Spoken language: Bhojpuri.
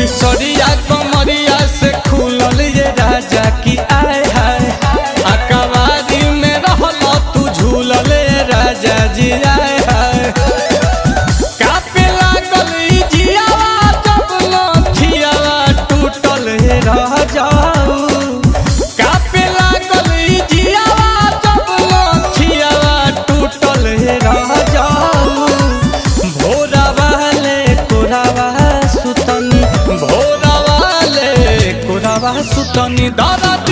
सरिया कमरिया से खुलल ये राजा की आय हाय अकबारी में रहल तू झूलल राजा जी आय हाय कापे लागल जियावा जब लठियावा टूटल रह जाऊ कापे लागल जियावा जब लठियावा टूटल रह जाऊ भोरा वाले कोरावा सुतनी दर्द